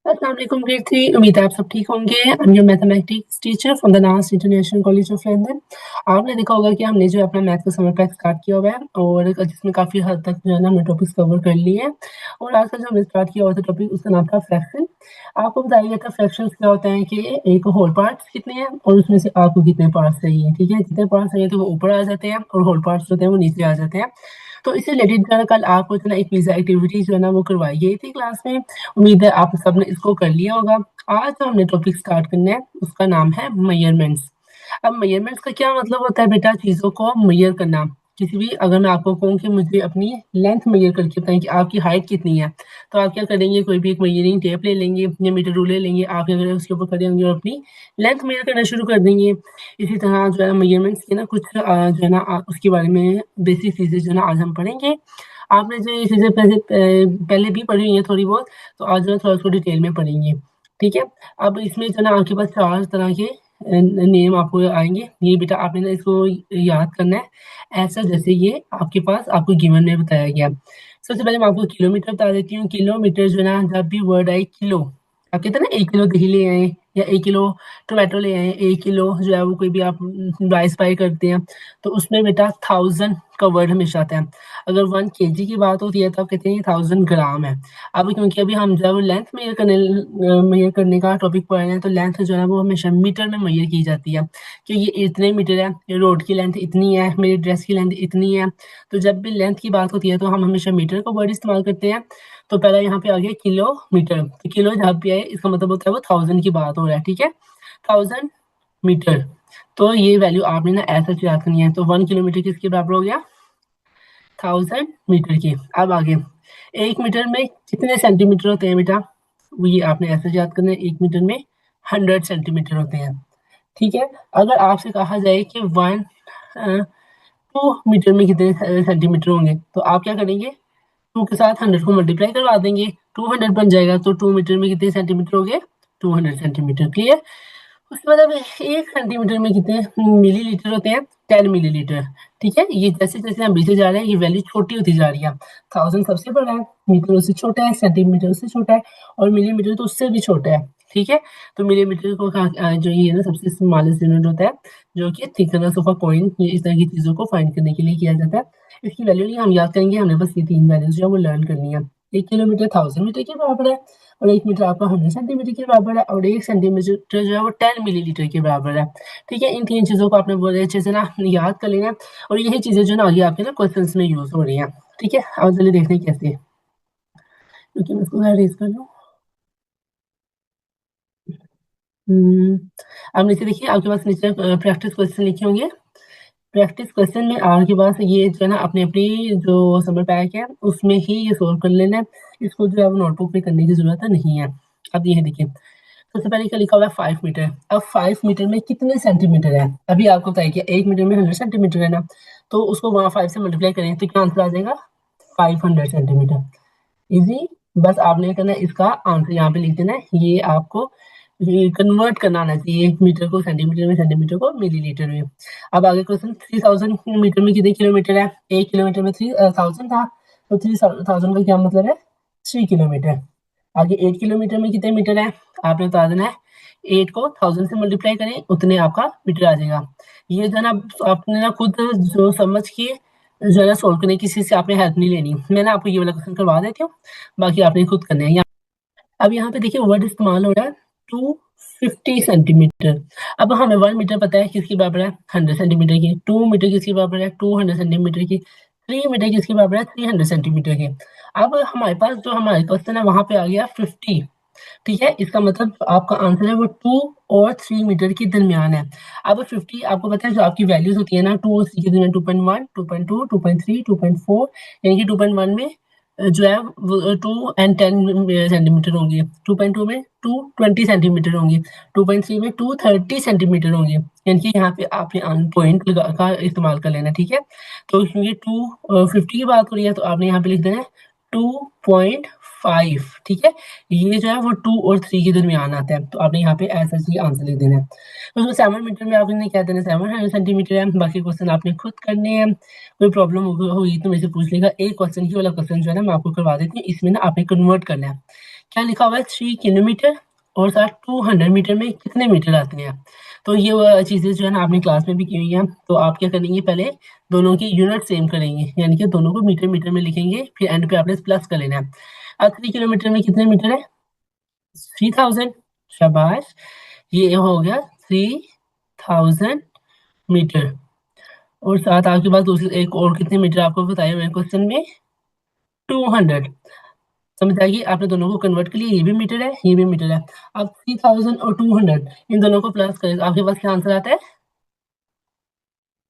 अस्सलाम वालेकुम ग्रेड 3। उम्मीद है आप सब ठीक होंगे। I am your mathematics teacher from the Nast International college of London. आपने देखा होगा कि हमने जो है अपना मैथ का समर पैक स्टार्ट किया हुआ है और जिसमें काफ़ी हद तक जो है ना हमने टॉपिक्स कवर कर लिए हैं। और आज का जो हमने स्टार्ट किया हुआ था टॉपिक उसका नाम था फ्रैक्शन। आपको बताया गया था फ्रैक्शंस क्या होते हैं कि एक होल पार्ट्स कितने हैं और उसमें से आपको कितने पार्ट्स चाहिए। ठीक है, जितने पार्ट्स चाहिए तो वो ऊपर आ जाते हैं और होल पार्ट्स होते हैं वो नीचे आ जाते हैं। तो इससे रिलेटेड जो है ना कल आपको जो है ना एक क्विज एक्टिविटी जो है ना वो करवाई गई थी क्लास में। उम्मीद है आप सबने इसको कर लिया होगा। आज जो हमने टॉपिक स्टार्ट करना है उसका नाम है मेजरमेंट्स। अब मेजरमेंट्स का क्या मतलब होता है बेटा, चीजों को मेजर करना। किसी भी अगर मैं आपको कहूँ कि मुझे अपनी लेंथ मेजर करके बताएं कि आपकी हाइट कितनी है, तो आप क्या करेंगे, कोई भी एक मेजरिंग टेप ले लेंगे या मीटर रूल ले लेंगे, आप क्या करेंगे उसके ऊपर खड़े होंगे और अपनी लेंथ मेजर करना शुरू कर देंगे। इसी तरह जो है मेजरमेंट्स की ना कुछ जो है ना उसके बारे में बेसिक चीजें जो है ना आज हम पढ़ेंगे। आपने जो ये चीजें पहले भी पढ़ी हुई है थोड़ी बहुत, तो आज जो है थोड़ा सा डिटेल में पढ़ेंगे। ठीक है, अब इसमें जो है ना आपके पास चार तरह के नेम आपको आएंगे। ये बेटा आपने ना इसको याद करना है ऐसा जैसे ये आपके पास आपको गिवन में बताया गया। सबसे पहले मैं आपको किलोमीटर बता देती हूँ। किलोमीटर जो है ना जब भी वर्ड आए किलो, आप कहते हैं ना 1 किलो दही ले आए या 1 किलो टोमेटो ले आए, 1 किलो जो है वो कोई भी आप राइस बाय करते हैं, तो उसमें बेटा 1000 का वर्ड हमेशा आता है। अगर 1 केजी की बात होती है तो आप कहते हैं 1000 ग्राम है। अब क्योंकि अभी हम जब लेंथ मेजर करने का टॉपिक पढ़ रहे हैं, तो लेंथ जो है ना वो हमेशा मीटर में मेजर की जाती है कि ये इतने मीटर है, ये रोड की लेंथ इतनी है, मेरी ड्रेस की लेंथ इतनी है। तो जब भी लेंथ की बात होती है तो हम हमेशा मीटर का वर्ड इस्तेमाल करते हैं। तो पहला यहाँ पे आ गया किलोमीटर, तो किलो जहाँ पे आए इसका मतलब होता है वो 1000 की बात हो रहा है। ठीक है, 1000 मीटर। तो ये वैल्यू आपने ना ऐसा याद करनी है। तो 1 किलोमीटर किसके बराबर हो गया, 1000 मीटर की। अब आगे, 1 मीटर में कितने सेंटीमीटर होते हैं बेटा, वो ये आपने ऐसे याद करना है। 1 मीटर में 100 सेंटीमीटर होते हैं। ठीक है, अगर आपसे कहा जाए कि 2 मीटर में कितने सेंटीमीटर होंगे, तो आप क्या करेंगे, 2 के साथ 100 को मल्टीप्लाई करवा देंगे, 200 बन जाएगा। तो 2 मीटर में कितने सेंटीमीटर हो गए, 200 सेंटीमीटर। क्लियर। उसके बाद अब 1 सेंटीमीटर में कितने मिलीलीटर होते हैं, 10 मिलीलीटर। ठीक है, ये जैसे जैसे हम बीते जा रहे हैं ये वैल्यू छोटी होती जा रही है। 1000 सबसे बड़ा है, मीटर उससे छोटा है, सेंटीमीटर उससे छोटा है और मिलीमीटर तो उससे भी छोटा है। ठीक है, तो मिलीमीटर को जो ये है ना सबसे स्मॉलेस्ट यूनिट होता है, जो कि थिकनेस ऑफ अ कॉइन, ये इस तरह की चीजों को फाइंड करने के लिए किया जाता है। इसकी वैल्यू नहीं हम याद करेंगे, हमने बस ये 3 वैल्यूज जो है वो लर्न करनी है। 1 किलोमीटर 1000 मीटर के बराबर है और 1 मीटर आपका 100 सेंटीमीटर के बराबर है और 1 सेंटीमीटर जो है वो 10 मिलीलीटर के बराबर है। ठीक है, इन 3 चीजों को आपने बहुत अच्छे से ना याद कर लेना है और यही चीजें जो ना आगे आपके ना क्वेश्चंस में यूज हो रही हैं। ठीक है, अब चलिए देखते हैं कैसे, क्योंकि मैं इसको रेज कर लूँ। हम्म, अब नीचे देखिए आपके पास नीचे प्रैक्टिस क्वेश्चन लिखे होंगे। प्रैक्टिस क्वेश्चन में आपके पास ये जो है ना अपनी अपनी जो समर पैक है उसमें ही ये सोल्व कर लेना है। इसको जो है वो नोटबुक पे करने की जरूरत नहीं है। अब ये देखिए, सबसे पहले क्या लिखा हुआ है, 5 मीटर। अब 5 मीटर में कितने सेंटीमीटर है, अभी आपको बताया कि 1 मीटर में 100 सेंटीमीटर है ना, तो उसको वहाँ 5 से मल्टीप्लाई करें तो क्या आंसर आ जाएगा, 500 सेंटीमीटर। इजी। बस आपने करना है इसका आंसर यहाँ पे लिख देना है। ये आपको कन्वर्ट करना आना चाहिए 1 मीटर को सेंटीमीटर में, सेंटीमीटर को मिलीलीटर में। अब आगे क्वेश्चन, 3000 मीटर में कितने किलोमीटर है, 1 किलोमीटर में 3000 था, तो 3000 का क्या मतलब है, 3 किलोमीटर। आगे 8 किलोमीटर में कितने मीटर है, आपने बता देना है। 8 को 1000 से मल्टीप्लाई करें उतने आपका मीटर आ जाएगा। ये जो है ना आपने ना खुद जो समझ के जो है ना सोल्व करने, किसी से आपने हेल्प नहीं लेनी। मैंने आपको ये वाला क्वेश्चन करवा देती हूँ, बाकी आपने खुद करना है। अब यहाँ पे देखिए वर्ड इस्तेमाल हो रहा है 250 सेंटीमीटर। अब हमें 1 मीटर पता है किसकी बराबर है, 100 सेंटीमीटर की। 2 मीटर किसकी बराबर है, 200 सेंटीमीटर की। 3 मीटर किसकी बराबर है, 300 सेंटीमीटर की। अब हमारे पास जो हमारे क्वेश्चन है वहां पे आ गया 50। ठीक है, इसका मतलब आपका आंसर है वो 2 और 3 मीटर के दरमियान है। अब 50 आपको पता है जो आपकी वैल्यूज होती है ना, 2 और 3 के दरमियान 2.1, 2.2, 2.3, 2.4, यानी कि 2.1 में जो है वो 2 और 10 सेंटीमीटर होंगे, 2.2 में 220 सेंटीमीटर होंगी, 2.3 में 230 सेंटीमीटर होंगे। यानी कि यहाँ पे आपने पॉइंट लगा का इस्तेमाल कर लेना। ठीक है, तो क्योंकि 250 की बात हो रही है तो आपने यहाँ पे लिख देना है 2.5 5, ठीक है? ये जो है वो 2 और 3 के दरमियान आता है, तो आपने यहाँ पे ऐसा ही आंसर लिख देना है। तो उसमें 7 मीटर में आपने क्या देना है, 700 सेंटीमीटर है, बाकी क्वेश्चन आपने खुद करने हैं। कोई प्रॉब्लम होगी तो मेरे से पूछ लेगा। एक क्वेश्चन ये वाला क्वेश्चन जो है ना मैं आपको करवा देती हूँ, इसमें ना आपने कन्वर्ट करना है। क्या लिखा हुआ है 3 किलोमीटर और साथ 200 मीटर में कितने मीटर आते हैं? तो ये चीज़ें जो है ना आपने क्लास में भी की हुई हैं, तो आप क्या करेंगे, पहले दोनों की यूनिट सेम करेंगे, यानी कि दोनों को मीटर मीटर में लिखेंगे, फिर एंड पे आपने प्लस कर लेना है। अब 3 किलोमीटर में कितने मीटर है? 3000। शाबाश, ये हो गया 3000 मीटर। और साथ आपके पास दूसरी एक और कितने मीटर आपको बताया हुआ है क्वेश्चन में, 200। समझ आएगी? आपने दोनों को कन्वर्ट कर लिया, ये भी मीटर है, ये भी मीटर है। अब 3000 और 200 इन दोनों को प्लस करें तो आपके पास क्या आंसर आता है?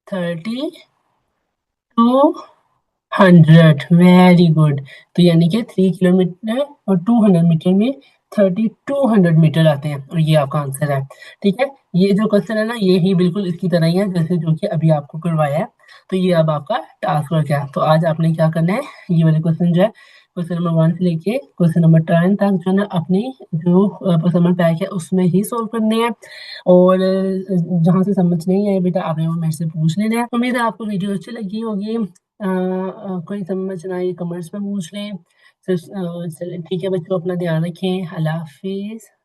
3200। Very good. तो यानी कि 3 किलोमीटर और 200 मीटर में 3200 मीटर आते हैं, और ये आपका आंसर है। ठीक है? ये जो क्वेश्चन है ना, ये ही बिल्कुल इसकी तरह ही है जैसे जो कि अभी आपको करवाया है। तो ये अब आपका टास्क वर्क है। तो आज आपने क्या करना है, ये वाले क्वेश्चन जो है, क्वेश्चन नंबर 1 से लेके क्वेश्चन नंबर 10 तक जो है ना अपनी जो समझ पैक है उसमें ही सोल्व करने हैं। और जहाँ से समझ नहीं आए बेटा आपने वो मेरे से पूछ लेना है। उम्मीद है आपको वीडियो अच्छी लगी होगी। कोई समझ ना आए कमेंट्स में पूछ लें। चलिए ठीक है बच्चों, अपना ध्यान रखें। अल्लाह हाफिज़।